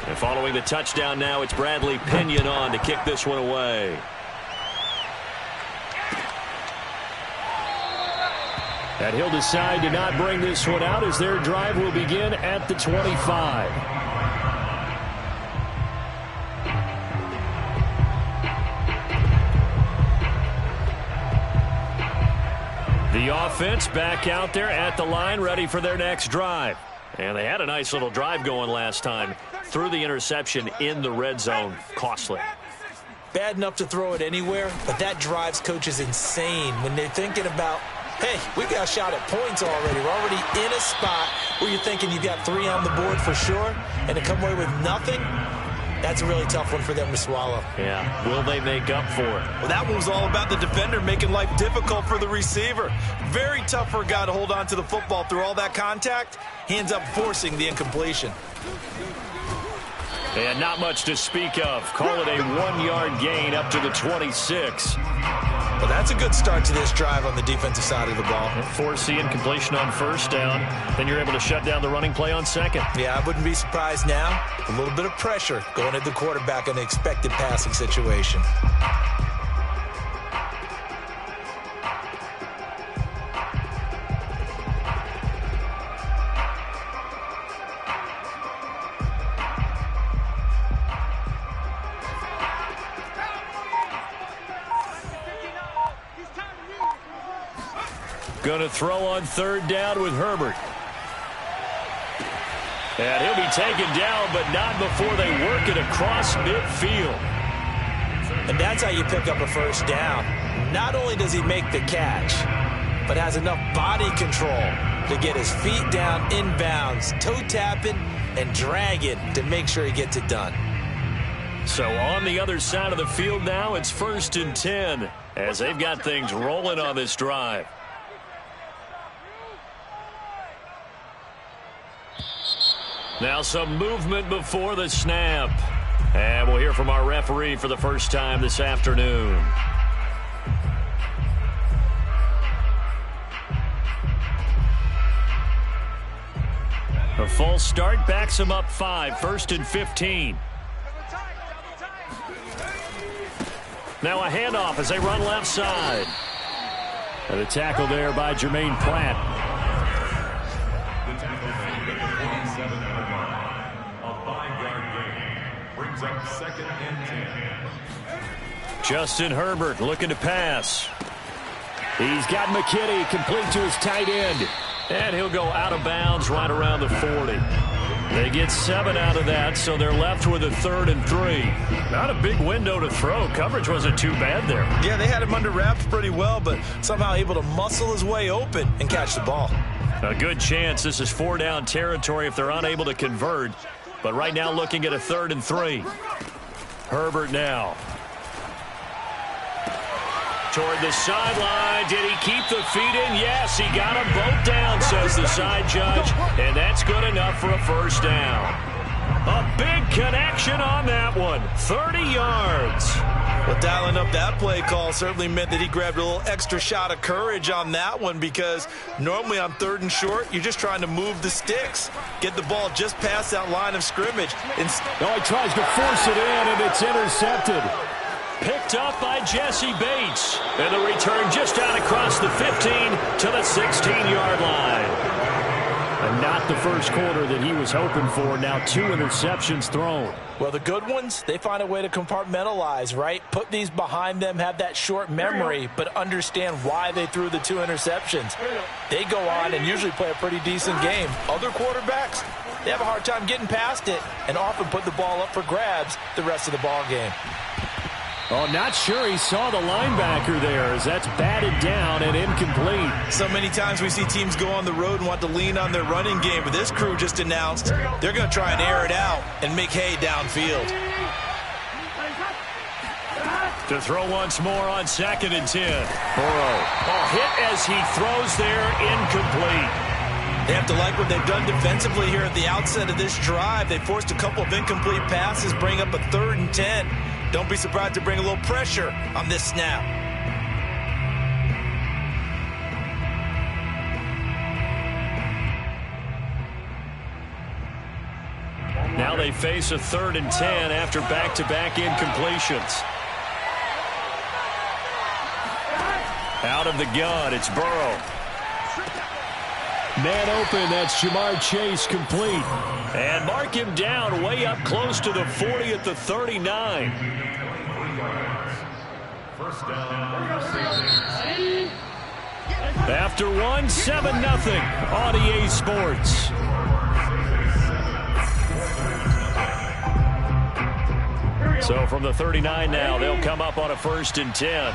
And following the touchdown now, it's Bradley Pinion on to kick this one away. And he'll decide to not bring this one out as their drive will begin at the 25. The offense back out there at the line, ready for their next drive. And they had a nice little drive going last time. Threw the interception in the red zone. Costly. Bad enough to throw it anywhere, but that drives coaches insane when they're thinking about, hey, we got a shot at points already. We're already in a spot where you're thinking you've got 3 on the board for sure, and to come away with nothing, that's a really tough one for them to swallow. Yeah, will they make up for it? Well, that one was all about the defender making life difficult for the receiver. Very tough for a guy to hold on to the football through all that contact. He ends up forcing the incompletion. And not much to speak of. Call it a 1-yard gain up to the 26. Well, that's a good start to this drive on the defensive side of the ball. Force the incompletion on first down. Then you're able to shut down the running play on second. Yeah, I wouldn't be surprised now. A little bit of pressure going at the quarterback in an expected passing situation. Going to throw on third down with Herbert. And he'll be taken down, but not before they work it across midfield. And that's how you pick up a first down. Not only does he make the catch, but has enough body control to get his feet down inbounds, toe tapping and dragging to make sure he gets it done. So on the other side of the field now, it's 1st and 10 as they've got things rolling on this drive. Now some movement before the snap. And we'll hear from our referee for the first time this afternoon. A false start backs him up 5, 1st and 15. Now a handoff as they run left side. And a tackle there by Jermaine Pratt. Justin Herbert looking to pass. He's got McKinney complete to his tight end. And he'll go out of bounds right around the 40. They get 7 out of that, so they're left with a 3rd and 3. Not a big window to throw. Coverage wasn't too bad there. Yeah, they had him under wraps pretty well, but somehow able to muscle his way open and catch the ball. A good chance this is 4-down territory if they're unable to convert. But right now looking at a 3rd and 3. Herbert now. Toward the sideline. Did he keep the feet in? Yes, he got them both down, says the side judge. And that's good enough for a first down. A big connection on that one. 30 yards. Well, dialing up that play call certainly meant that he grabbed a little extra shot of courage on that one, because normally on 3rd and short, you're just trying to move the sticks, get the ball just past that line of scrimmage. He tries to force it in, and it's intercepted. Picked up by Jesse Bates. And the return just out across the 15 to the 16-yard line. And not the first quarter that he was hoping for. Now 2 interceptions thrown. Well, the good ones, they find a way to compartmentalize, right? Put these behind them, have that short memory, but understand why they threw the 2 interceptions. They go on and usually play a pretty decent game. Other quarterbacks, they have a hard time getting past it and often put the ball up for grabs the rest of the ball game. Oh, not sure he saw the linebacker there as that's batted down and incomplete. So many times we see teams go on the road and want to lean on their running game, but this crew just announced they're going to try and air it out and make hay downfield. To throw once more on 2nd and 10. Burrow. Oh, hit as he throws there, incomplete. They have to like what they've done defensively here at the outset of this drive. They forced a couple of incomplete passes, bring up a 3rd and 10. Don't be surprised to bring a little pressure on this snap. Now they face a 3rd and 10 after back-to-back incompletions. Out of the gun, it's Burrow. Man open, that's Jamar Chase complete. And mark him down way up close to the 40 at the 39. After one, 7-0 on EA Sports. So from the 39 now, they'll come up on a 1st and 10.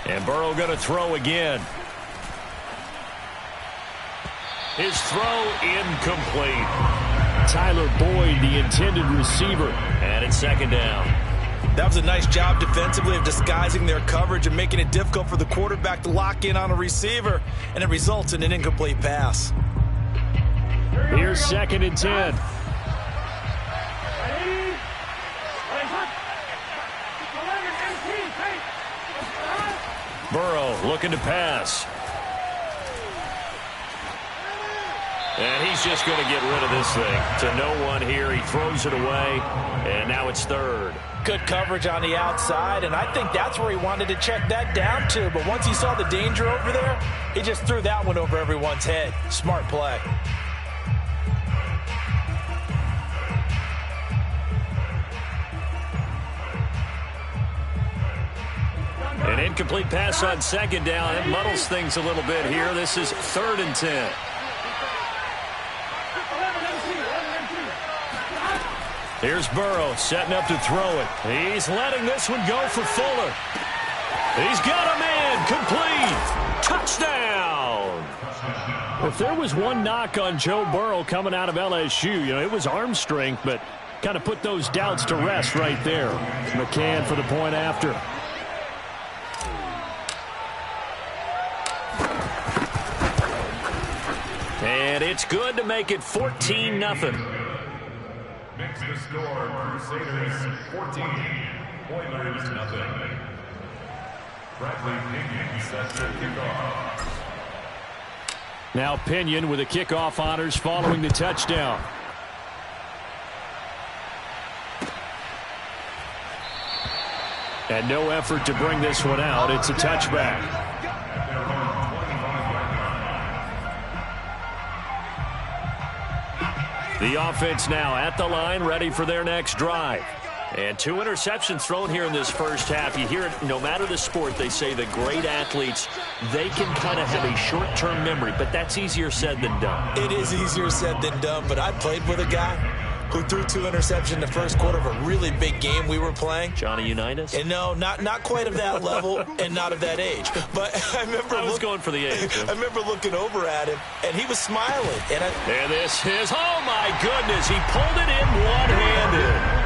And Burrow going to throw again. His throw incomplete. Tyler Boyd, the intended receiver. And it's 2nd down. That was a nice job defensively of disguising their coverage and making it difficult for the quarterback to lock in on a receiver. And it results in an incomplete pass. Here's 2nd and 10. Burrow looking to pass. And he's just going to get rid of this thing to no one here. He throws it away, and now it's 3rd. Good coverage on the outside, and I think that's where he wanted to check that down to. But once he saw the danger over there, he just threw that one over everyone's head. Smart play. An incomplete pass on 2nd down. It muddles things a little bit here. This is 3rd and 10. Here's Burrow setting up to throw it. He's letting this one go for Fuller. He's got a man. Complete. Touchdown. If there was one knock on Joe Burrow coming out of LSU, it was arm strength, but kind of put those doubts to rest right there. McCann for the point after. And it's good to make it 14-0. Makes the score Crusaders 14, Oilers 0. Bradley Pinion sets the kickoff. Now Pinion with the kickoff honors following the touchdown. And no effort to bring this one out. It's a touchback. The offense now at the line, ready for their next drive. And 2 interceptions thrown here in this first half. You hear it, no matter the sport, they say the great athletes, they can kind of have a short-term memory, but that's easier said than done. It is easier said than done, but I played with a guy who threw 2 interceptions in the first quarter of a really big game we were playing. Johnny Unitas? And no, not quite of that level and not of that age. But I remember I was going for the age. I remember looking over at him, and he was smiling. And this is, oh my goodness, he pulled it in one-handed.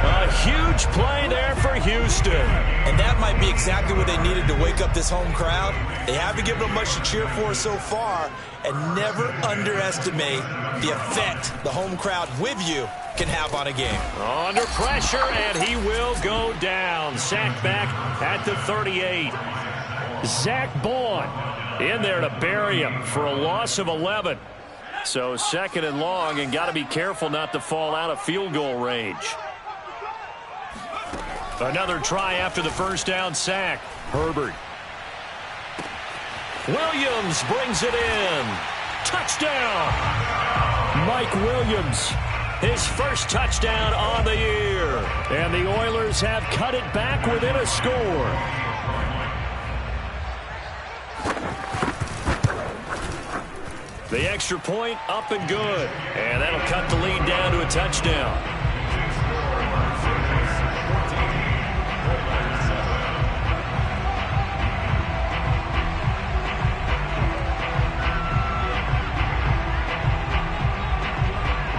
A huge play there for Houston. And that might be exactly what they needed to wake up this home crowd. They haven't given them much to cheer for so far, and never underestimate the effect the home crowd with you can have on a game. Under pressure, and he will go down. Sacked back at the 38. Zach Bourne in there to bury him for a loss of 11. So 2nd and long, and got to be careful not to fall out of field goal range. Another try after the first down sack. Herbert. Williams brings it in. Touchdown. Mike Williams, his first touchdown on the year. And the Oilers have cut it back within a score. The extra point up and good. And that'll cut the lead down to a touchdown.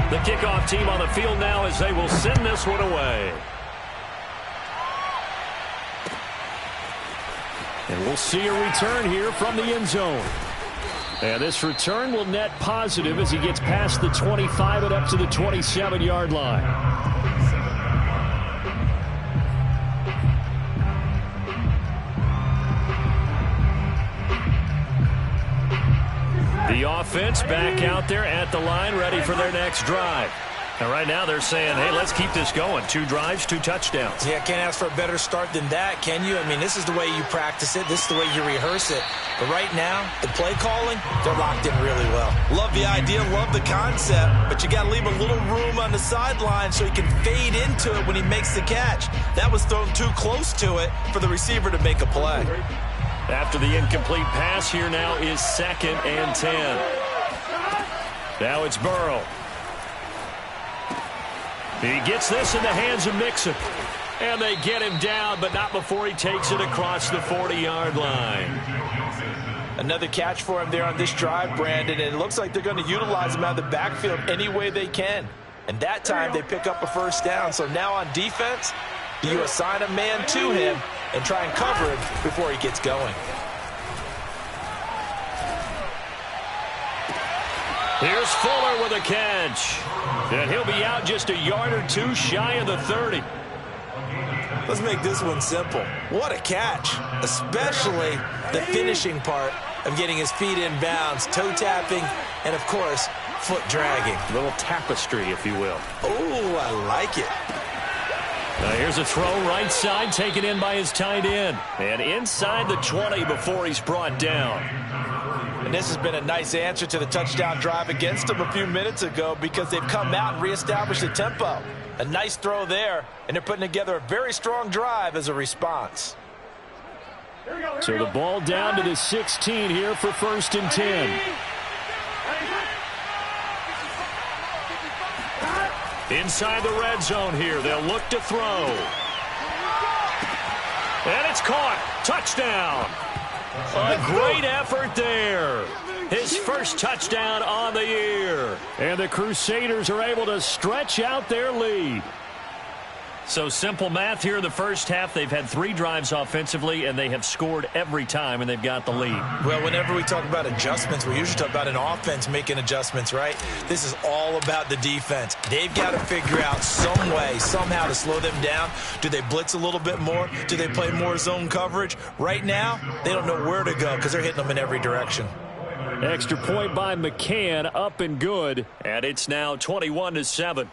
The kickoff team on the field now as they will send this one away. And we'll see a return here from the end zone. And this return will net positive as he gets past the 25 and up to the 27-yard line. offense back out there at the line, ready for their next drive. And right now they're saying, hey, let's keep this going. 2 drives, 2 touchdowns. Yeah, can't ask for a better start than that, can you? I mean, this is the way you practice it. This is the way you rehearse it. But right now, the play calling, they're locked in really well. Love the idea, love the concept, but you got to leave a little room on the sideline so he can fade into it when he makes the catch. That was thrown too close to it for the receiver to make a play. After the incomplete pass, here now is 2nd and 10. Now it's Burrow. He gets this in the hands of Mixon. And they get him down, but not before he takes it across the 40-yard line. Another catch for him there on this drive, Brandon, and it looks like they're going to utilize him out of the backfield any way they can. And that time they pick up a first down. So now on defense, do you assign a man to him and try and cover him before he gets going? Here's Fuller with a catch. And he'll be out just a yard or 2 shy of the 30. Let's make this one simple. What a catch, especially the finishing part of getting his feet in bounds, toe tapping, and, of course, foot dragging. A little tapestry, if you will. Oh, I like it. Now here's a throw right side, taken in by his tight end. And inside the 20 before he's brought down. And this has been a nice answer to the touchdown drive against them a few minutes ago because they've come out and reestablished the tempo. A nice throw there, and they're putting together a very strong drive as a response. So the ball down to the 16 here for 1st and 10. Inside the red zone here, they'll look to throw. And it's caught. Touchdown. A great effort there. His first touchdown on the year. And the Crusaders are able to stretch out their lead. So simple math here in the first half. They've had 3 drives offensively, and they have scored every time, and they've got the lead. Well, whenever we talk about adjustments, we usually talk about an offense making adjustments, right? This is all about the defense. They've got to figure out some way, somehow to slow them down. Do they blitz a little bit more? Do they play more zone coverage? Right now, they don't know where to go because they're hitting them in every direction. Extra point by McCann, up and good, and it's now 21-7.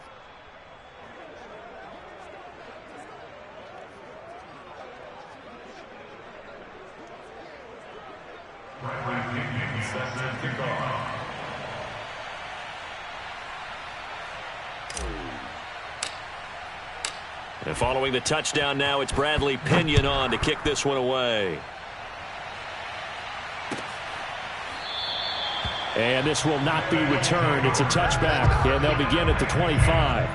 And following the touchdown now, it's Bradley Pinion on to kick this one away. And this will not be returned. It's a touchback, and they'll begin at the 25.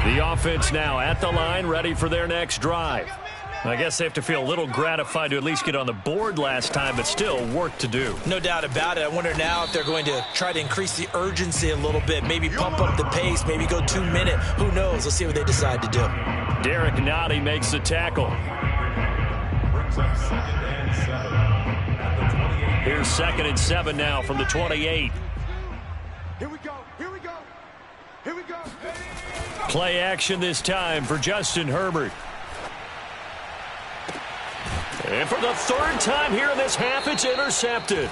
The offense now at the line, ready for their next drive. I guess they have to feel a little gratified to at least get on the board last time, but still work to do. No doubt about it. I wonder now if they're going to try to increase the urgency a little bit, maybe pump up the pace, maybe go 2 minute. Who knows? Let's see what they decide to do. Derek Nottie makes the tackle. Here's 2nd and 7 now from the 28. Here we go. Here we go. Here we go. Play action this time for Justin Herbert. And for the 3rd time here in this half, it's intercepted.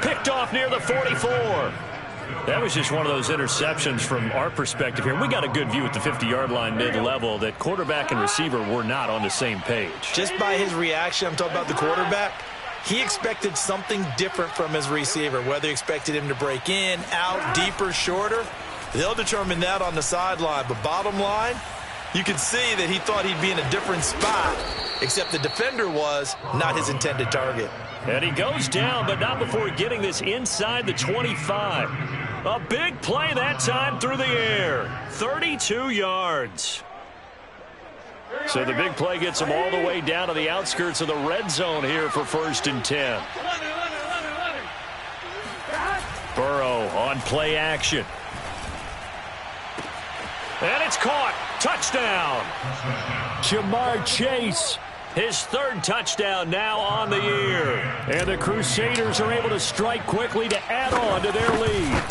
Picked off near the 44. That was just one of those interceptions from our perspective here. We got a good view at the 50-yard line mid-level that quarterback and receiver were not on the same page. Just by his reaction, I'm talking about the quarterback, he expected something different from his receiver, whether he expected him to break in, out, deeper, shorter. They'll determine that on the sideline. But bottom line, you can see that he thought he'd be in a different spot, except the defender was not his intended target. And he goes down, but not before getting this inside the 25. A big play that time through the air. 32 yards. So the big play gets him all the way down to the outskirts of the red zone here for 1st and 10. Burrow on play action. And it's caught. Touchdown. Jamar Chase, his 3rd touchdown now on the year. And the Crusaders are able to strike quickly to add on to their lead.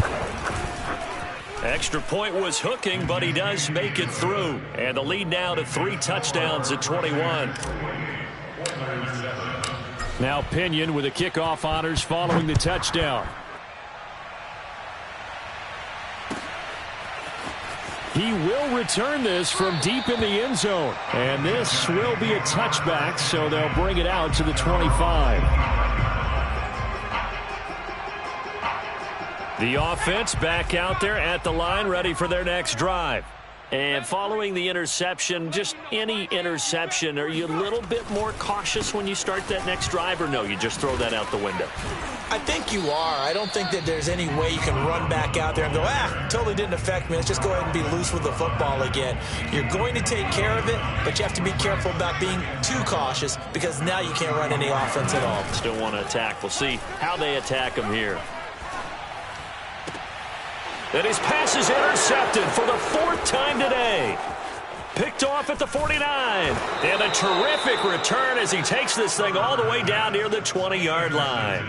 Extra point was hooking, but he does make it through. And the lead now to 3 touchdowns at 21. Now Pinion with the kickoff honors following the touchdown. He will return this from deep in the end zone. And this will be a touchback, so they'll bring it out to the 25. The offense back out there at the line, ready for their next drive. And following the interception, just any interception, are you a little bit more cautious when you start that next drive, or no, you just throw that out the window? I think you are. I don't think that there's any way you can run back out there and go, totally didn't affect me. Let's just go ahead and be loose with the football again. You're going to take care of it, but you have to be careful about being too cautious because now you can't run any offense at all. Still want to attack. We'll see how they attack him here. And his pass is intercepted for the 4th time today. Picked off at the 49. And a terrific return as he takes this thing all the way down near the 20-yard line.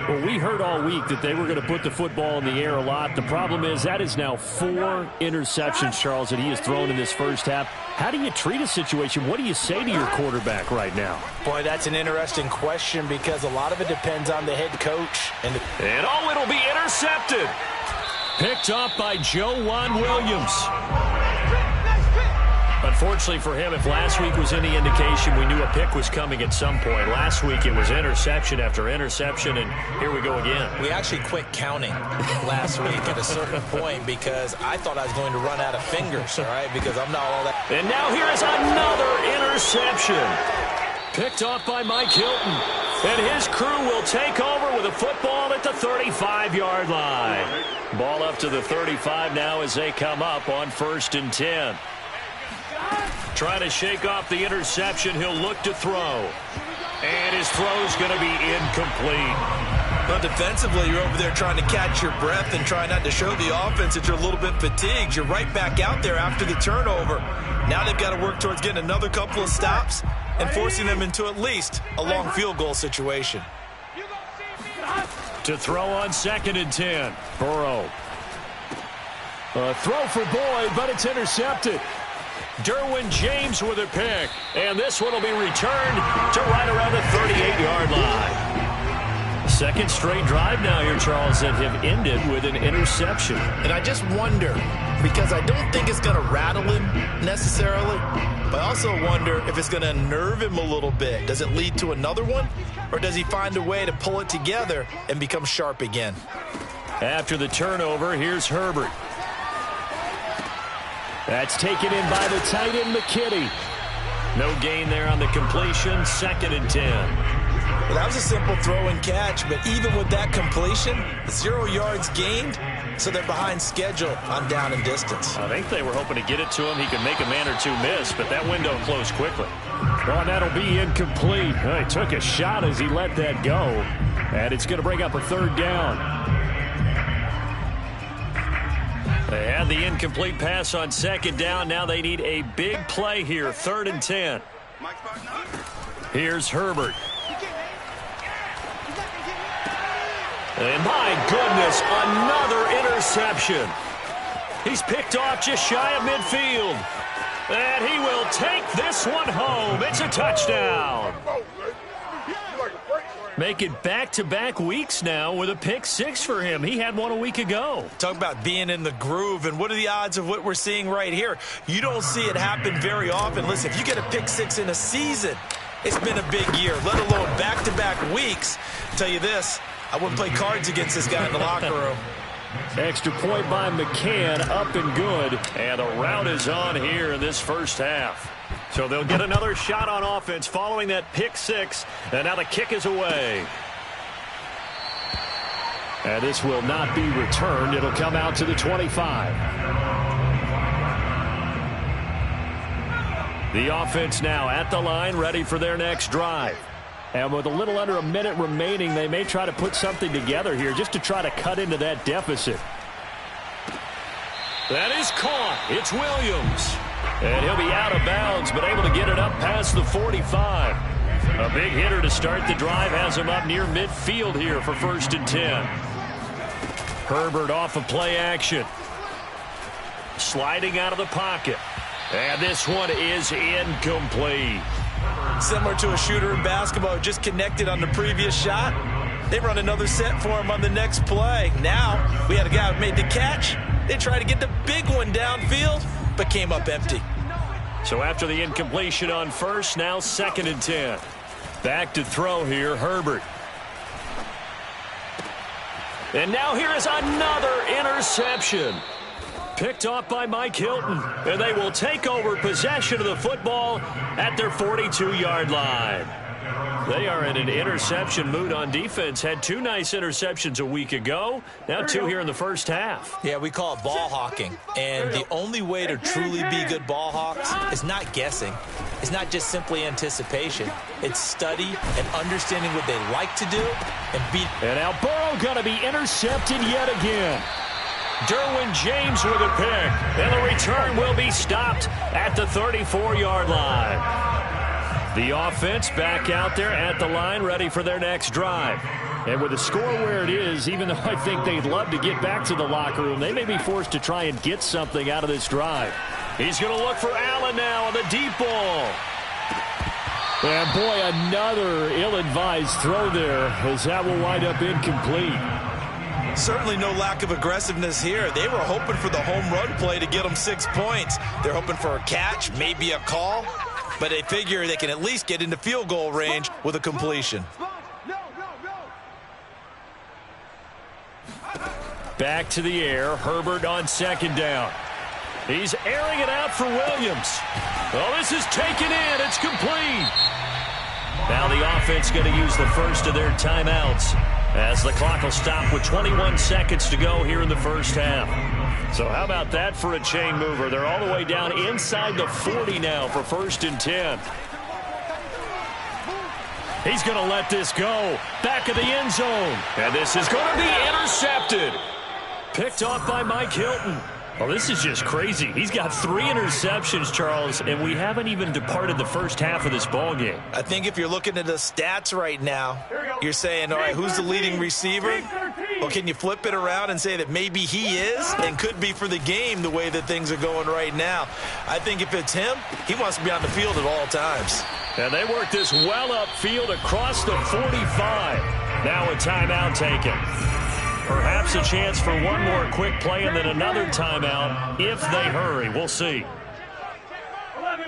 Well, we heard all week that they were going to put the football in the air a lot. The problem is that is now 4 interceptions, Charles, that he has thrown in this first half. How do you treat a situation? What do you say to your quarterback right now? Boy, that's an interesting question because a lot of it depends on the head coach. And it'll be intercepted. Picked off by Joejuan Williams. Unfortunately for him, if last week was any indication, we knew a pick was coming at some point. Last week it was interception after interception, and here we go again. We actually quit counting last week at a certain point because I thought I was going to run out of fingers, all right, because I'm not all that. And now here is another interception. Picked off by Mike Hilton. And his crew will take over with a football at the 35-yard line. Ball up to the 35 now as they come up on 1st and 10. Trying to shake off the interception. He'll look to throw. And his throw's going to be incomplete. But defensively, you're over there trying to catch your breath and try not to show the offense that you're a little bit fatigued. You're right back out there after the turnover. Now they've got to work towards getting another couple of stops and forcing them into at least a long field goal situation. To throw on 2nd and 10. Burrow. A throw for Boyd, but it's intercepted. Derwin James with a pick. And this one will be returned to right around the 38-yard line. Second straight drive now here, Charles, that have ended with an interception. And I just wonder, because I don't think it's going to rattle him necessarily, but I also wonder if it's going to nerve him a little bit. Does it lead to another one, or does he find a way to pull it together and become sharp again? After the turnover, here's Herbert. That's taken in by the tight end, McKitty. No gain there on the completion, 2nd and 10. Well, that was a simple throw and catch, but even with that completion, 0 yards gained, so they're behind schedule on down and distance. I think they were hoping to get it to him. He could make a man or two miss, but that window closed quickly. Well, that'll be incomplete. He took a shot as he let that go, and it's going to bring up a 3rd down. They had the incomplete pass on 2nd down. Now they need a big play here, 3rd and 10. Here's Herbert. And my goodness, another interception. He's picked off just shy of midfield. And he will take this one home. It's a touchdown. Make it back-to-back weeks now with a pick 6 for him. He had one a week ago. Talk about being in the groove, and what are the odds of what we're seeing right here? You don't see it happen very often. Listen, if you get a pick 6 in a season, it's been a big year, let alone back-to-back weeks. I'll tell you this, I wouldn't play cards against this guy in the locker room. Extra point by McCann, up and good. And the route is on here in this first half. So they'll get another shot on offense following that pick 6. And now the kick is away. And this will not be returned. It'll come out to the 25. The offense now at the line, ready for their next drive. And with a little under a minute remaining, they may try to put something together here just to try to cut into that deficit. That is caught. It's Williams. And he'll be out of bounds, but able to get it up past the 45. A big hitter to start the drive has him up near midfield here for 1st and 10. Herbert off of play action. sliding out of the pocket. And this one is incomplete. Similar to a shooter in basketball, just connected on the previous shot. They run another set for him on the next play. Now, we had a guy who made the catch. They tried to get the big one downfield, but came up empty. So after the incompletion on first, now 2nd and 10. Back to throw here, Herbert. And now here is another interception. Picked off by Mike Hilton. And they will take over possession of the football at their 42-yard line. They are in an interception mood on defense. Had 2 nice interceptions a week ago. Now 2 here in the first half. Yeah, we call it ball hawking. And the only way to truly be good ball hawks is not guessing. It's not just simply anticipation. It's study and understanding what they like to do and beat. And now Burrow going to be intercepted yet again. Derwin James with a pick. And the return will be stopped at the 34-yard line. The offense back out there at the line, ready for their next drive. And with the score where it is, even though I think they'd love to get back to the locker room, they may be forced to try and get something out of this drive. He's going to look for Allen now on the deep ball. And boy, another ill-advised throw there, as that will wind up incomplete. Certainly no lack of aggressiveness here. They were hoping for the home run play to get them 6 points. They're hoping for a catch, maybe a call. But they figure they can at least get into field goal range with a completion. Back to the air. Herbert on 2nd down. He's airing it out for Williams. Oh, this is taken in. It's complete. Now the offense going to use the first of their timeouts as the clock will stop with 21 seconds to go here in the first half. So how about that for a chain mover? They're all the way down inside the 40 now for 1st and 10. He's going to let this go. Back of the end zone. And this is going to be intercepted. Picked off by Mike Hilton. Well, this is just crazy. He's got 3 interceptions, Charles, and we haven't even departed the first half of this ballgame. I think if you're looking at the stats right now, you're saying, all right, who's the leading receiver? Well, can you flip it around and say that maybe he is and could be for the game the way that things are going right now? I think if it's him, he wants to be on the field at all times. And they work this well upfield across the 45. Now a timeout taken. Perhaps a chance for one more quick play and then another timeout if they hurry. We'll see. 11.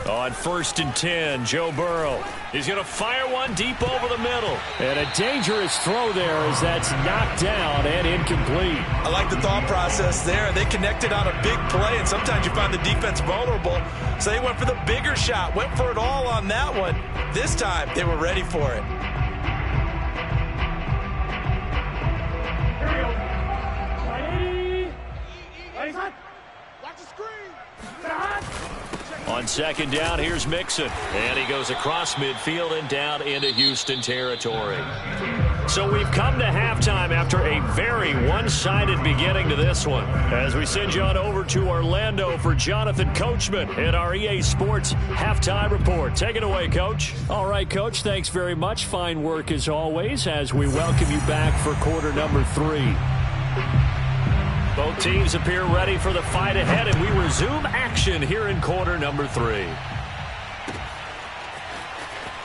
On 1st and 10, Joe Burrow. He's going to fire one deep over the middle. And a dangerous throw there as that's knocked down and incomplete. I like the thought process there. They connected on a big play, and sometimes you find the defense vulnerable. So they went for the bigger shot, went for it all on that one. This time, they were ready for it. Watch the screen. On 2nd down, here's Mixon. And he goes across midfield and down into Houston territory. So we've come to halftime after a very one-sided beginning to this one. As we send you on over to Orlando for Jonathan Coachman in our EA Sports Halftime Report. Take it away, Coach. All right, Coach, thanks very much. Fine work as always as we welcome you back for quarter number 3. Both teams appear ready for the fight ahead, and we resume action here in quarter number 3.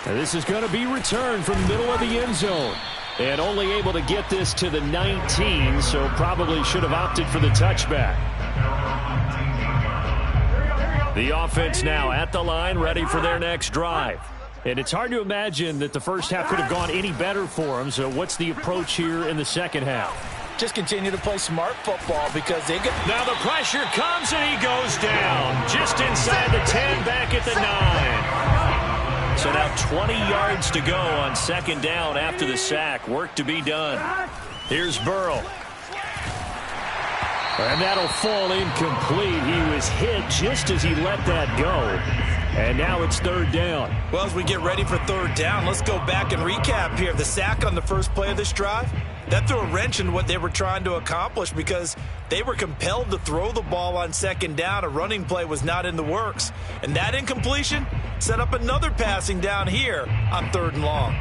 And this is going to be returned from the middle of the end zone. And only able to get this to the 19, so probably should have opted for the touchback. The offense now at the line, ready for their next drive. And it's hard to imagine that the first half could have gone any better for them, so what's the approach here in the second half? Just continue to play smart football because they get... Now the pressure comes and he goes down. Just inside the 10, back at the 9. So now 20 yards to go on 2nd down after the sack. Work to be done. Here's Burrow. And that'll fall incomplete. He was hit just as he let that go. And now it's 3rd down. Well, as we get ready for 3rd down, let's go back and recap here. The sack on the first play of this drive, that threw a wrench in what they were trying to accomplish because they were compelled to throw the ball on 2nd down. A running play was not in the works. And that incompletion set up another passing down here on 3rd and long.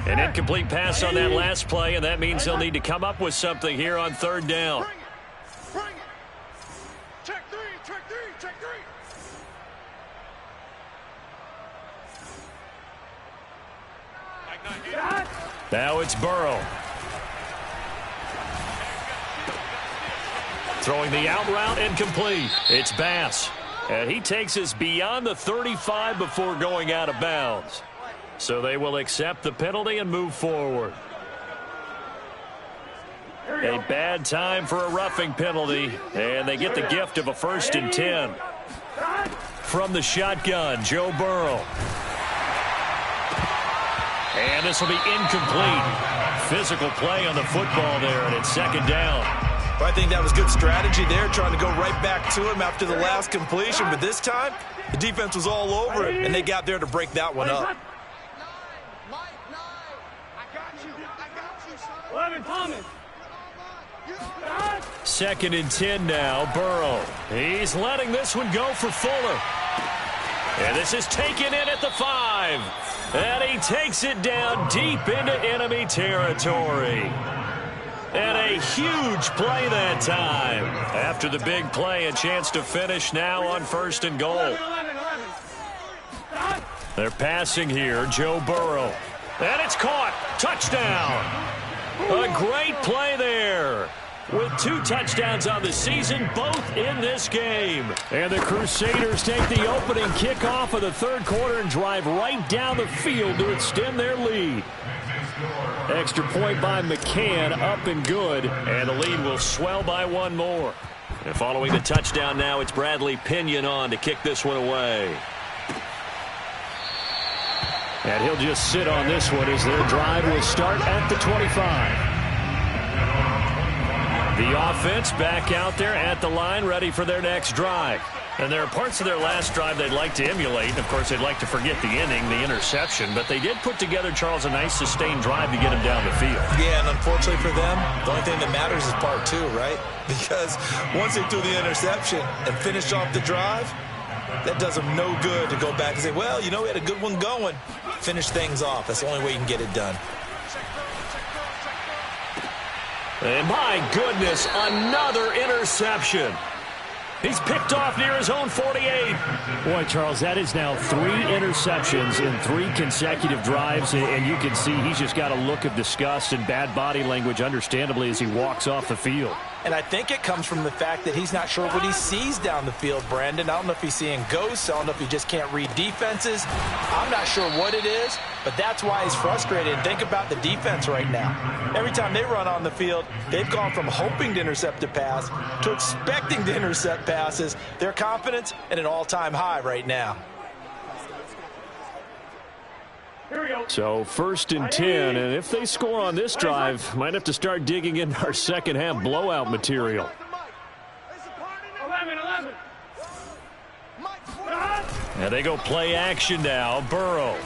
An incomplete pass on that last play, and that means they'll need to come up with something here on third down. Bring it. Check three, check three, check three. Now it's Burrow. Throwing the out route incomplete. It's Bass. And he takes us beyond the 35 before going out of bounds. So they will accept the penalty and move forward. A bad time for a roughing penalty, and they get the gift of a 1st and 10. From the shotgun, Joe Burrow. And this will be incomplete. Physical play on the football there, and it's 2nd down. I think that was good strategy there, trying to go right back to him after the last completion. But this time, the defense was all over it, and they got there to break that one up. 2nd and 10 now, Burrow. He's letting this one go for Fuller. And this is taken in at the 5. And he takes it down deep into enemy territory. And a huge play that time. After the big play, a chance to finish now on 1st and goal. They're passing here, Joe Burrow. And it's caught. Touchdown. A great play there. With 2 touchdowns on the season, both in this game. And the Crusaders take the opening kickoff of the 3rd quarter and drive right down the field to extend their lead. Extra point by McCann, up and good. And the lead will swell by 1 more. And following the touchdown now, it's Bradley Pinion on to kick this one away. And he'll just sit on this one as their drive will start at the 25. The offense back out there at the line, ready for their next drive. And there are parts of their last drive they'd like to emulate. And, of course, they'd like to forget the inning, the interception. But they did put together, Charles, a nice sustained drive to get him down the field. Yeah, and unfortunately for them, the only thing that matters is part 2, right? Because once they threw the interception and finished off the drive, that does them no good to go back and say, well, you know, we had a good one going. Finish things off. That's the only way you can get it done. And my goodness, another interception. He's picked off near his own 48. Boy, Charles, that is now 3 interceptions in 3 consecutive drives, and you can see he's just got a look of disgust and bad body language, understandably, as he walks off the field. And I think it comes from the fact that he's not sure what he sees down the field, Brandon. I don't know if he's seeing ghosts. I don't know if he just can't read defenses. I'm not sure what it is, but that's why he's frustrated. And think about the defense right now. Every time they run on the field, they've gone from hoping to intercept a pass to expecting to intercept passes. Their confidence at an all-time high right now. So 1st and 10, and if they score on this drive, might have to start digging in our second half blowout material. 11. And they go play action now. Burrow.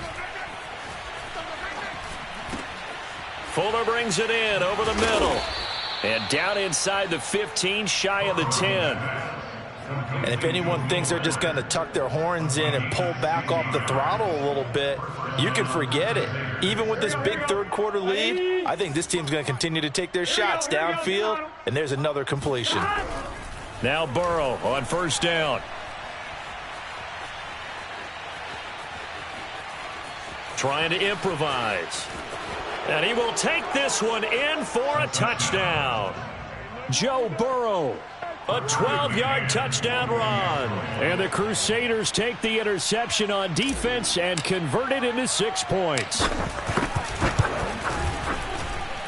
Fuller brings it in over the middle. And down inside the 15, shy of the 10. And if anyone thinks they're just going to tuck their horns in and pull back off the throttle a little bit, you can forget it. Even with this big 3rd quarter lead, I think this team's going to continue to take their shots downfield, and there's another completion. Now Burrow on 1st down. Trying to improvise. And he will take this one in for a touchdown. Joe Burrow. A 12-yard touchdown run. And the Crusaders take the interception on defense and convert it into 6 points.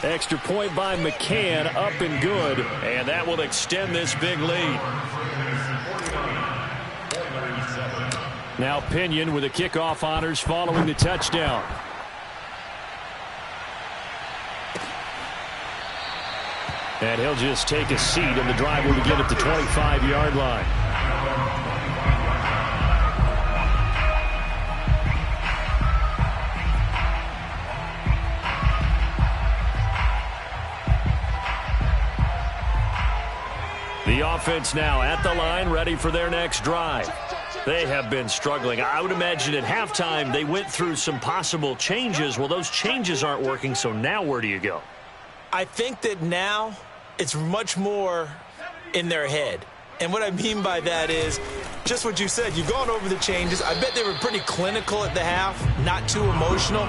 Extra point by McCann, up and good. And that will extend this big lead. Now Pinion with the kickoff honors following the touchdown. And he'll just take a seat, and the drive will begin at the 25-yard line. The offense now at the line, ready for their next drive. They have been struggling. I would imagine at halftime they went through some possible changes. Well, those changes aren't working, so now where do you go? I think that now it's much more in their head. And what I mean by that is just what you said. You've gone over the changes. I bet they were pretty clinical at the half, not too emotional.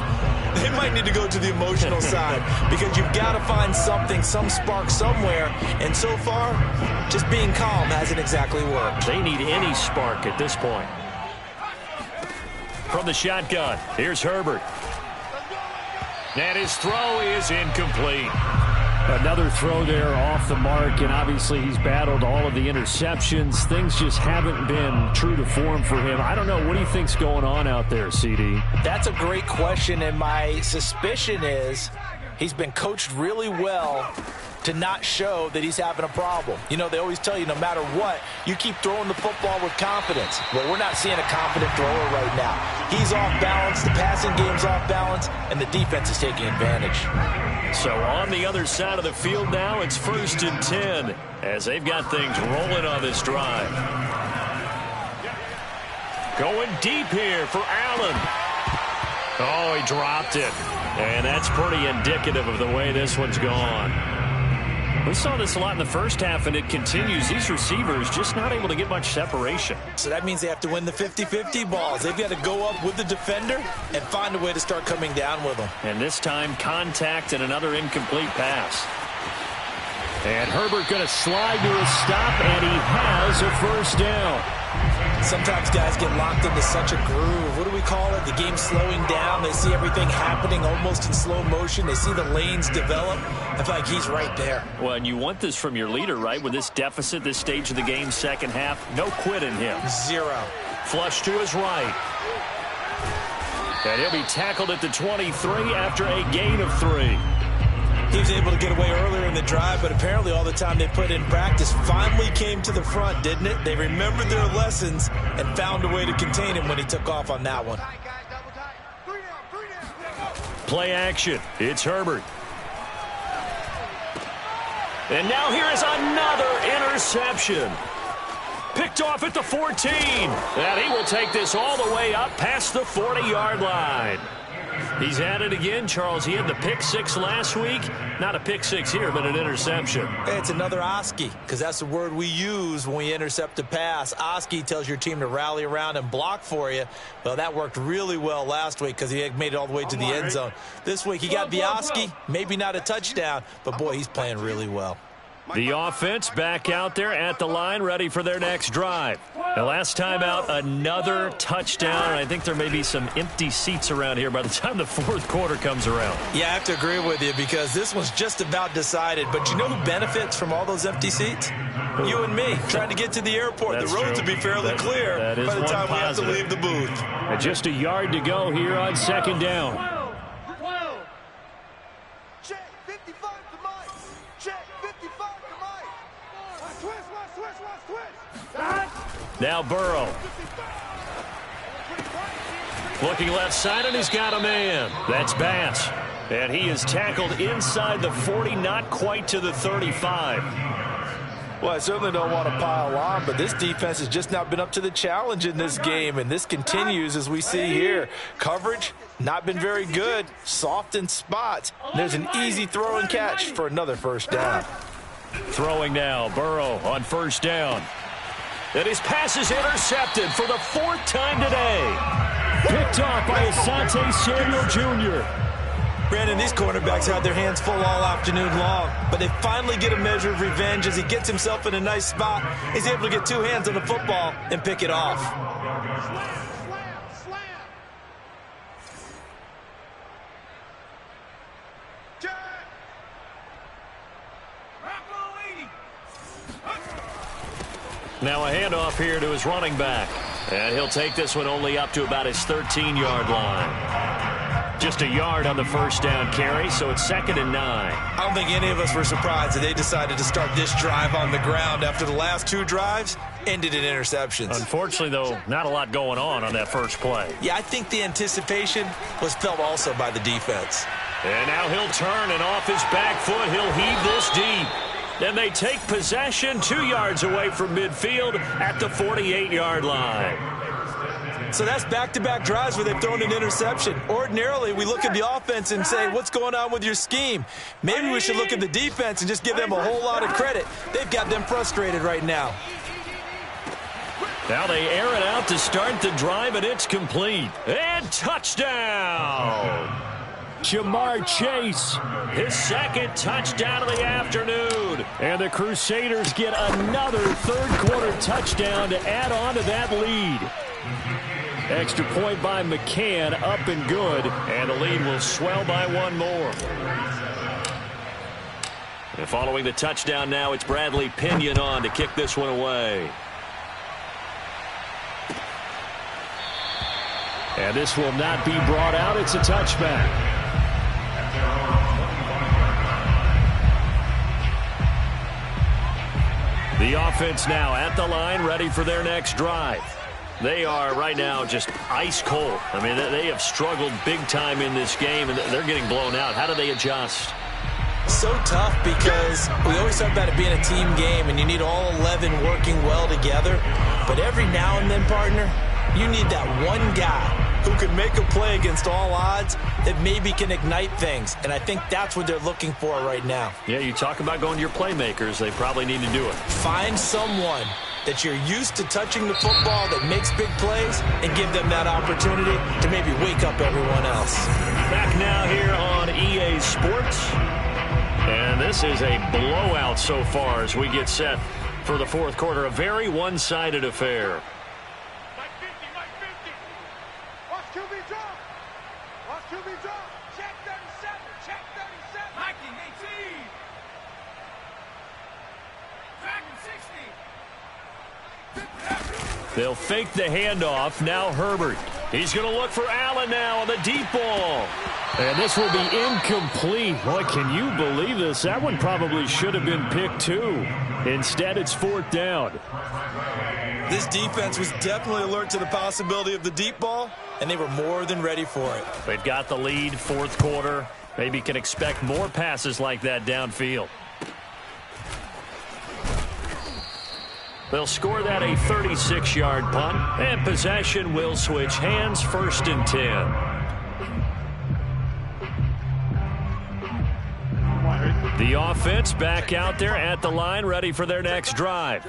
They might need to go to the emotional side because you've got to find something, some spark somewhere. And so far, just being calm hasn't exactly worked. They need any spark at this point. From the shotgun, here's Herbert. And his throw is incomplete. Another throw there off the mark, and obviously he's battled all of the interceptions. Things just haven't been true to form for him. I don't know. What do you think's going on out there, CD? That's a great question, and my suspicion is he's been coached really well to not show that he's having a problem. You know, they always tell you no matter what, you keep throwing the football with confidence. Well, we're not seeing a confident thrower right now. He's off balance, the passing game's off balance, and the defense is taking advantage. So on the other side of the field now, it's 1st and 10 as they've got things rolling on this drive. Going deep here for Allen. Oh, he dropped it. And that's pretty indicative of the way this one's gone. We saw this a lot in the first half, and it continues. These receivers just not able to get much separation. So that means they have to win the 50-50 balls. They've got to go up with the defender and find a way to start coming down with them. And this time, contact and another incomplete pass. And Herbert going to slide to a stop, and he has a first down. Sometimes guys get locked into such a groove. What do we call it? The game's slowing down. They see everything happening almost in slow motion. They see the lanes develop. I feel like he's right there. Well, and you want this from your leader, right? With this deficit, this stage of the game, second half, no quit in him. Zero. Flush to his right. And he'll be tackled at the 23 after a gain of 3. He was able to get away earlier in the drive, but apparently all the time they put in practice finally came to the front, didn't it? They remembered their lessons and found a way to contain him when he took off on that one. Play action. It's Herbert. And now here is another interception. Picked off at the 14. And he will take this all the way up past the 40-yard line. He's at it again, Charles. He had the pick 6 last week. Not a pick 6 here, but an interception. It's another Oski, because that's the word we use when we intercept a pass. Oski tells your team to rally around and block for you. Well, that worked really well last week because he had made it all the way to the end zone. This week he got the Oski, maybe not a touchdown, but boy, he's playing really well. The offense back out there at the line, ready for their next drive. The last time out, another touchdown. I think there may be some empty seats around here by the time the fourth quarter comes around. Yeah, I have to agree with you because this one's just about decided. But you know who benefits from all those empty seats? You and me, trying to get to the airport. That's the roads true. will be fairly clear by the time we have to leave the booth. And just a yard to go here on second down. Check 55 to Mike. Check 55 to Mike. Twist. Now Burrow. Looking left side, and he's got a man. That's Bass. And he is tackled inside the 40, not quite to the 35. Well, I certainly don't want to pile on, but this defense has just not been up to the challenge in this game, and this continues as we see here. Coverage, not been very good, soft in spots. There's an easy throw and catch for another first down. Throwing now, Burrow on first down. And his pass is intercepted for the 4th time today. Picked off by Asante Samuel Jr. Brandon, these cornerbacks had their hands full all afternoon long, but they finally get a measure of revenge as he gets himself in a nice spot. He's able to get 2 hands on the football and pick it off. Now a handoff here to his running back. And he'll take this one only up to about his 13-yard line. Just a yard on the first down carry, so it's 2nd and 9. I don't think any of us were surprised that they decided to start this drive on the ground after the last 2 drives ended in interceptions. Unfortunately, though, not a lot going on that first play. Yeah, I think the anticipation was felt also by the defense. And now he'll turn, and off his back foot, he'll heave this deep. Then they take possession 2 yards away from midfield at the 48-yard line. So that's back-to-back drives where they've thrown an interception. Ordinarily, we look at the offense and say, what's going on with your scheme? Maybe we should look at the defense and just give them a whole lot of credit. They've got them frustrated right now. Now they air it out to start the drive, and it's complete. And touchdown! Jamar Chase, his second touchdown of the afternoon. And the Crusaders get another third-quarter touchdown to add on to that lead. Extra point by McCann, up and good. And the lead will swell by one more. And following the touchdown now, it's Bradley Pinion on to kick this one away. And this will not be brought out. It's a touchback. The offense now at the line, ready for their next drive. They are right now just ice cold. I mean, they have struggled big time in this game, and they're getting blown out. How do they adjust? So tough because we always talk about it being a team game, and you need all 11 working well together. But every now and then, partner, you need that one guy who can make a play against all odds that maybe can ignite things. And I think that's what they're looking for right now. Yeah, you talk about going to your playmakers. They probably need to do it. Find someone that you're used to touching the football that makes big plays and give them that opportunity to maybe wake up everyone else. Back now here on EA Sports. And this is a blowout so far as we get set for the fourth quarter. A very one-sided affair. They'll fake the handoff. Now Herbert. He's going to look for Allen now on the deep ball. And this will be incomplete. Boy, can you believe this? That one probably should have been picked too. Instead, it's fourth down. This defense was definitely alert to the possibility of the deep ball, and they were more than ready for it. They've got the lead, fourth quarter. Maybe can expect more passes like that downfield. They'll score that a 36-yard punt, and possession will switch hands, first and 10. The offense back out there at the line, ready for their next drive.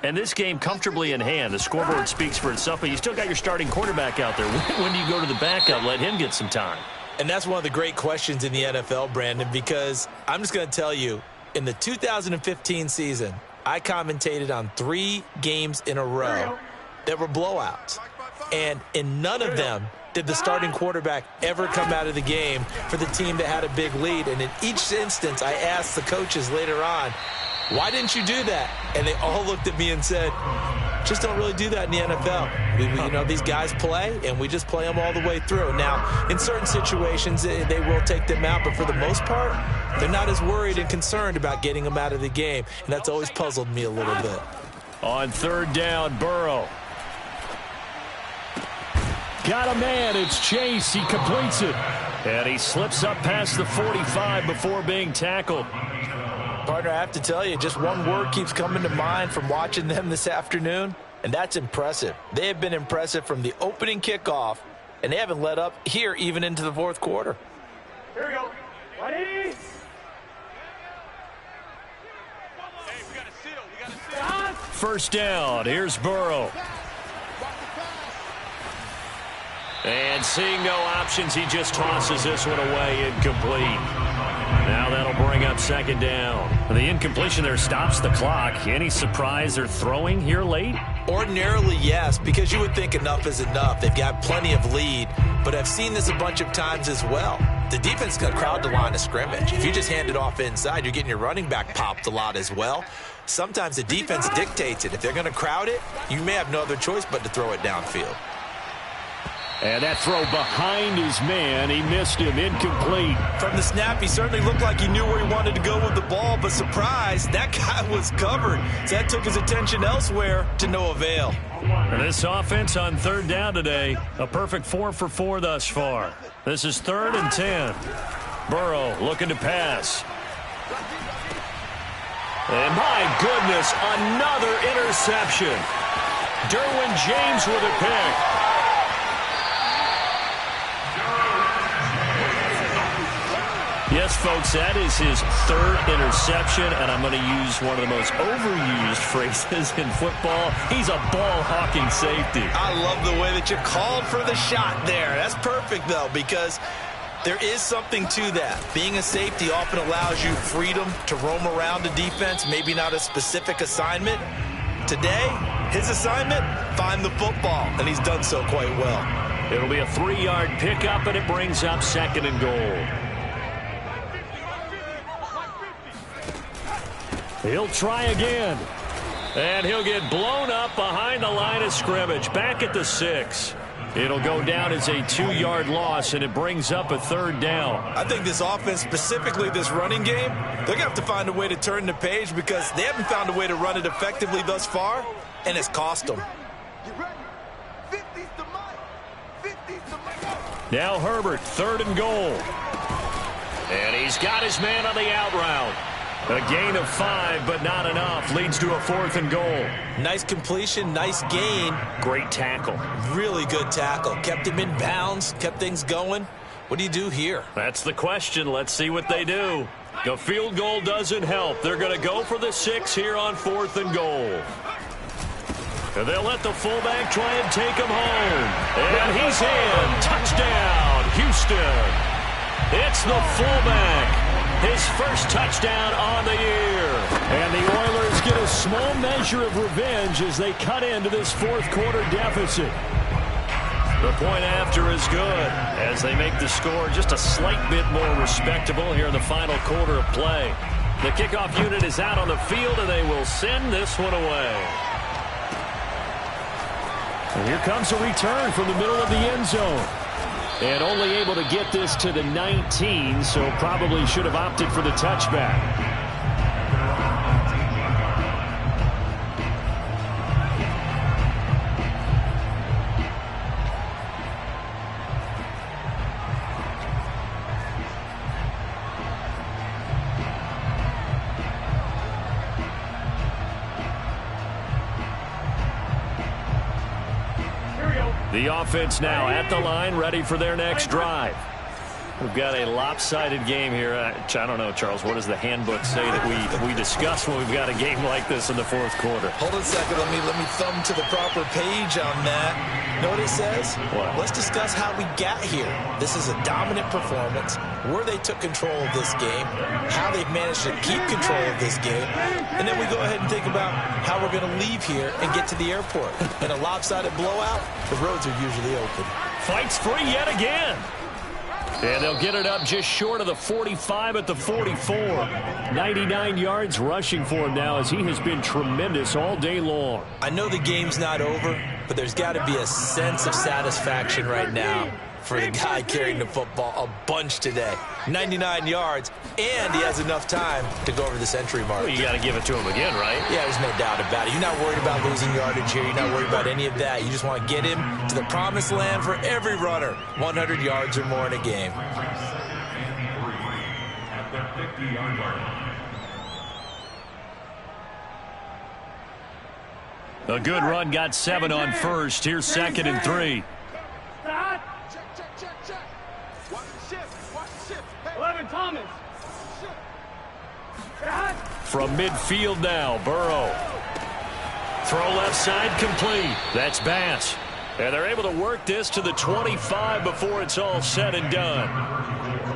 And this game comfortably in hand. The scoreboard speaks for itself, but you still got your starting quarterback out there. When do you go to the backup, let him get some time? And that's one of the great questions in the NFL, Brandon, because I'm just going to tell you, in the 2015 season, I commentated on 3 games in a row that were blowouts. And in none of them did the starting quarterback ever come out of the game for the team that had a big lead. And in each instance, I asked the coaches later on, why didn't you do that? And they all looked at me and said, just don't really do that in the NFL. You know, these guys play, and we just play them all the way through. Now, in certain situations, they will take them out, but for the most part, they're not as worried and concerned about getting them out of the game, and that's always puzzled me a little bit. On third down, Burrow. Got a man. It's Chase. He completes it. And he slips up past the 45 before being tackled. Partner, I have to tell you, just one word keeps coming to mind from watching them this afternoon, and that's impressive. They have been impressive from the opening kickoff, and they haven't let up here even into the fourth quarter. Here we go. Ready? First down. Here's Burrow. And seeing no options, he just tosses this one away, incomplete. Now that'll bring up second down. The incompletion there stops the clock. Any surprise they're throwing here late? Ordinarily, yes, because you would think enough is enough. They've got plenty of lead, but I've seen this a bunch of times as well. The defense is going to crowd the line of scrimmage. If you just hand it off inside, you're getting your running back popped a lot as well. Sometimes the defense dictates it. If they're going to crowd it, you may have no other choice but to throw it downfield. And that throw behind his man, he missed him, incomplete. From the snap, he certainly looked like he knew where he wanted to go with the ball, but surprise, that guy was covered. So that took his attention elsewhere to no avail. And this offense on third down today, a perfect 4 for 4 thus far. This is 3rd and 10. Burrow looking to pass. And my goodness, another interception. Derwin James with a pick. Yes, folks, that is his third interception, and I'm going to use one of the most overused phrases in football. He's a ball-hawking safety. I love the way that you called for the shot there. That's perfect, though, because there is something to that. Being a safety often allows you freedom to roam around the defense, maybe not a specific assignment. Today, his assignment, find the football, and he's done so quite well. It'll be a 3-yard pickup, and it brings up 2nd and goal. He'll try again. And he'll get blown up behind the line of scrimmage. Back at the 6. It'll go down as a 2-yard loss, and it brings up a 3rd down. I think this offense, specifically this running game, they're going to have to find a way to turn the page because they haven't found a way to run it effectively thus far, and it's cost them. Now Herbert, 3rd and goal. And he's got his man on the out route. A gain of 5, but not enough. Leads to a 4th and goal. Nice completion, nice gain. Great tackle. Really good tackle. Kept him in bounds, kept things going. What do you do here? That's the question. Let's see what they do. The field goal doesn't help. They're going to go for the 6 here on 4th and goal. And they'll let the fullback try and take him home. And he's in. Touchdown, Houston. It's the fullback. His first touchdown on the year. And the Oilers get a small measure of revenge as they cut into this 4th quarter deficit. The point after is good as they make the score just a slight bit more respectable here in the final quarter of play. The kickoff unit is out on the field, and they will send this one away. And here comes a return from the middle of the end zone. And only able to get this to the 19, so probably should have opted for the touchback. The offense now at the line, ready for their next drive. We've got a lopsided game here. I don't know, Charles, what does the handbook say that we discuss when we've got a game like this in the 4th quarter? Hold on a second. Let me thumb to the proper page on that. Know what it says? What? Let's discuss how we got here. This is a dominant performance, where they took control of this game, how they've managed to keep control of this game, and then we go ahead and think about how we're going to leave here and get to the airport. In a lopsided blowout, the roads are usually open. Fights free yet again. And they'll get it up just short of the 45 at the 44. 99 yards rushing for him now as he has been tremendous all day long. I know the game's not over, but there's got to be a sense of satisfaction right now for the guy carrying the football a bunch today. 99 yards, and he has enough time to go over the century mark. Well, you got to give it to him again, right? Yeah, there's no doubt about it. You're not worried about losing yardage here. You're not worried about any of that. You just want to get him to the promised land for every runner. 100 yards or more in a game. At the 50-yard line. A good run, got 7 on first. Here's 2nd and 3. Thomas. From midfield now, Burrow. Throw left side complete. That's Bass. And they're able to work this to the 25 before it's all said and done.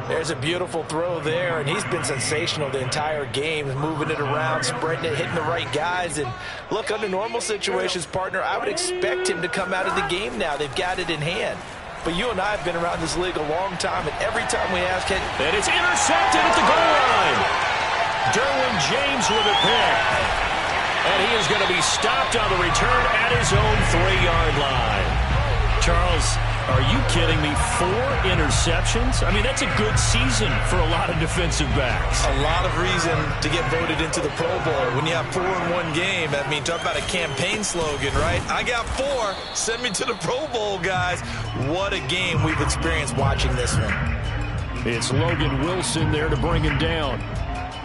There's a beautiful throw there, and he's been sensational the entire game, moving it around, spreading it, hitting the right guys. And look, under normal situations, partner, I would expect him to come out of the game now. They've got it in hand. But you and I have been around this league a long time, and every time we ask him... And it's intercepted at the goal line. Derwin James with a pick. And he is going to be stopped on the return at his own 3-yard line. Charles, are you kidding me? 4 interceptions? I mean, that's a good season for a lot of defensive backs. A lot of reason to get voted into the Pro Bowl. When you have 4 in one game, I mean, talk about a campaign slogan, right? I got 4. Send me to the Pro Bowl, guys. What a game we've experienced watching this one. It's Logan Wilson there to bring him down.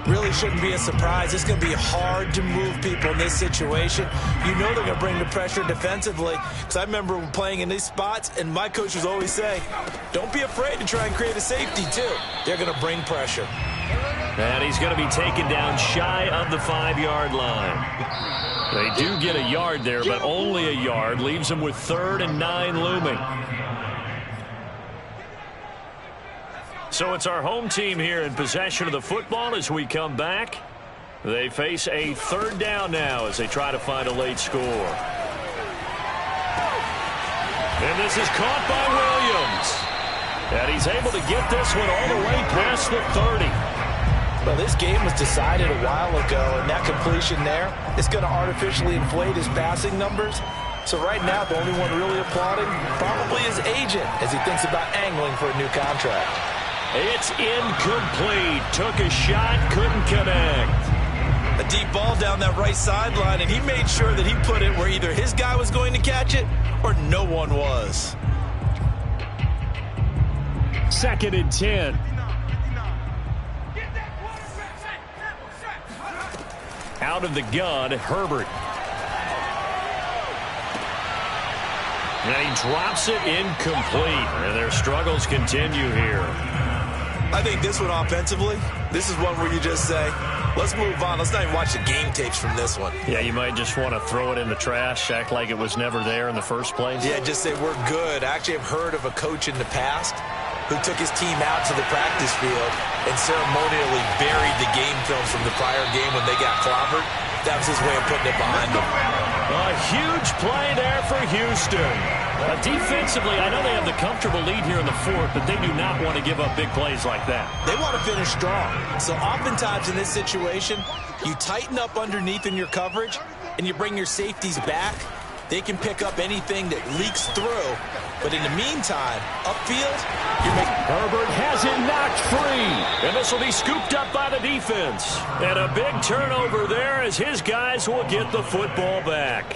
really shouldn't be a surprise. It's going to be hard to move people in this situation. You know they're going to bring the pressure defensively. Because I remember playing in these spots, and my coach was always saying, don't be afraid to try and create a safety, too. They're going to bring pressure. And he's going to be taken down shy of the 5-yard line. They do get a yard there, but only a yard. Leaves them with 3rd and 9 looming. So it's our home team here in possession of the football as we come back. They face a 3rd down now as they try to find a late score. And this is caught by Williams. And he's able to get this one all the way past the 30. Well, this game was decided a while ago, and that completion there is going to artificially inflate his passing numbers. So right now, the only one really applauding probably his agent as he thinks about angling for a new contract. It's incomplete. Took a shot, couldn't connect. A deep ball down that right sideline, and he made sure that he put it where either his guy was going to catch it or no one was. 2nd and 10. Out of the gun, Herbert. And he drops it incomplete. And their struggles continue here. I think this one offensively, this is one where you just say, let's move on. Let's not even watch the game tapes from this one. Yeah, you might just want to throw it in the trash, act like it was never there in the first place. Yeah, just say we're good. I actually have heard of a coach in the past who took his team out to the practice field and ceremonially buried the game films from the prior game when they got clobbered. That was his way of putting it behind them. A huge play there for Houston. Defensively, I know they have the comfortable lead here in the 4th, but they do not want to give up big plays like that. They want to finish strong. So oftentimes in this situation, you tighten up underneath in your coverage, and you bring your safeties back. They can pick up anything that leaks through. But in the meantime, upfield, you're making... Herbert has it knocked free. And this will be scooped up by the defense. And a big turnover there as his guys will get the football back.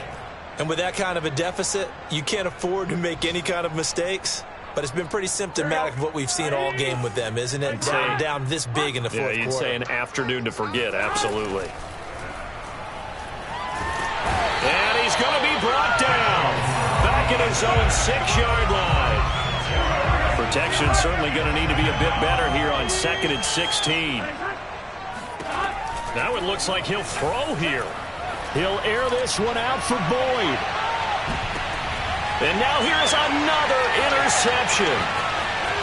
And with that kind of a deficit, you can't afford to make any kind of mistakes. But it's been pretty symptomatic of what we've seen all game with them, isn't it? Down this big in the 4th quarter. Yeah, you'd say an afternoon to forget, absolutely. And he's going to be brought down. Back at his own 6-yard line. Protection certainly going to need to be a bit better here on 2nd and 16. Now it looks like he'll throw here. He'll air this one out for Boyd. And now here's another interception.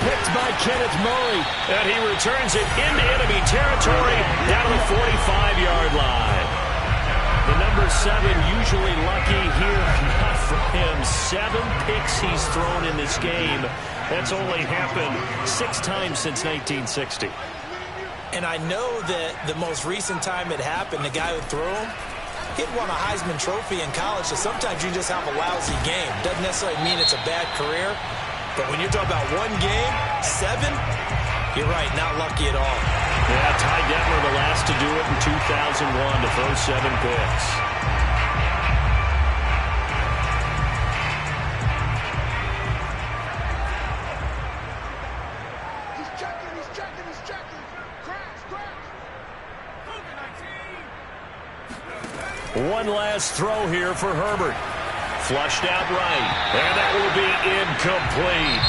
Picked by Kenneth Murray. And he returns it into enemy territory down to the 45-yard line. The number 7 usually lucky here. Not for him. 7 picks he's thrown in this game. That's only happened 6 times since 1960. And I know that the most recent time it happened, the guy who threw him, he had won a Heisman Trophy in college, so sometimes you just have a lousy game. Doesn't necessarily mean it's a bad career. But when you're talking about one game, 7, you're right, not lucky at all. Yeah, Ty Detmer the last to do it in 2001 to throw 7 picks. He's checking. Crash. One last throw here for Herbert. Flushed out right. And that will be incomplete.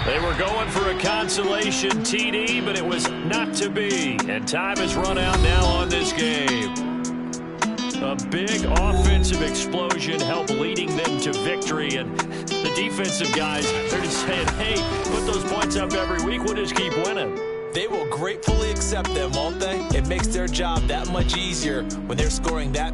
They were going for a consolation TD, but it was not to be. And time has run out now on this game. A big offensive explosion helped leading them to victory. And the defensive guys, they're just saying, hey, put those points up every week. We'll just keep winning. They will gratefully accept them, won't they? It makes their job that much easier when they're scoring that